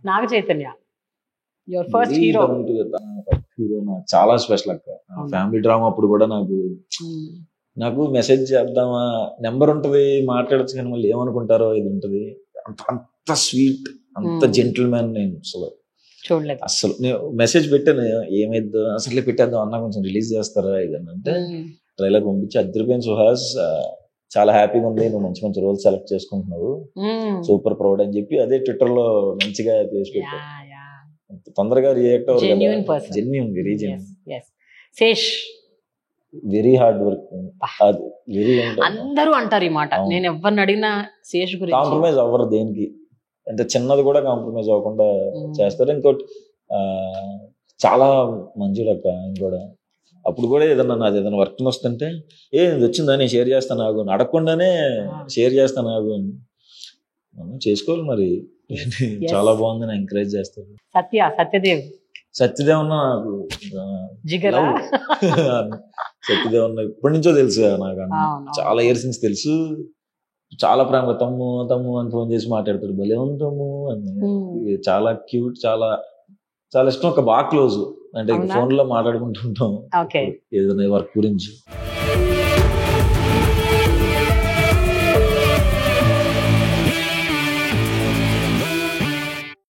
Naga Chaitanya your first hero. Hero నాకు చాలా special అక్క. ఫ్యామిలీ డ్రామా అప్పుడు కూడా నాకు మెసేజ్ చేద్దామా, నెంబర్ ఉంటది, మాట్లాడచ్చు, కానీ మళ్ళీ ఏమనుకుంటారో ఇది ఉంటది. అంత స్వీట్, అంత జెంటిల్ మ్యాన్. నేను చూడలేదు అసలు. నేను మెసేజ్ పెట్టాను, ఏమైద్దో అసలు పెట్టేద్దాం అన్నా, కొంచెం రిలీజ్ చేస్తారా ఇదని అంటే ట్రైలర్ పంపించి అద్దరిపోయిన సుహాస్, చాలా హ్యాపీగా ఉంది, నువ్వు మంచి మంచి రోల్ సెలెక్ట్ చేసుకుంటున్నావు, సూపర్ ప్రౌడ్ అని చెప్పి అదే ట్విట్టర్ లో మంచిగా చేసి పెట్టాను. తొందరగా రియాక్ట్ అవ్వరు, genuine, very genuine. Sesh very hard work. Very అందరూ అంటారు ఈ మాట, నేను ఎవరిని అడిగినా శేష్ గురించి కాంప్రమైజ్ అవ్వరు దేనికి, అంటే చిన్నది కూడా కాంప్రమైజ్ అవ్వకుండా చేస్తారు. ఇంకోటి చాలా మంచిగా అక్క. ఆయన కూడా అప్పుడు కూడా ఏదైనా వర్క్ వస్తుంటే ఇది వచ్చిందా నేను షేర్ చేస్తాను ఆగు, అడగకుండానే షేర్ చేస్తాను ఆగు అని. మనం చేసుకోవాలి మరి. చాలా బాగుంది, నేను ఎంకరేజ్ చేస్తాను. సత్యదేవ్ నాకు సత్యదేవ్ ఇప్పటి నుంచో తెలుసు నాకు, చాలా ఇయర్స్ నుంచి తెలుసు. చాలా ప్రేమ, తమ్ము తమ్ము అని ఫోన్ చేసి మాట్లాడతాడు, భలే ఉంది తమ్ము అని. చాలా క్యూట్, చాలా చాలా ఇష్టం. ఒక బాగా క్లోజ్, అంటే ఫోన్ లో మాట్లాడుకుంటుంటాం ఏదైనా వర్క్ గురించి.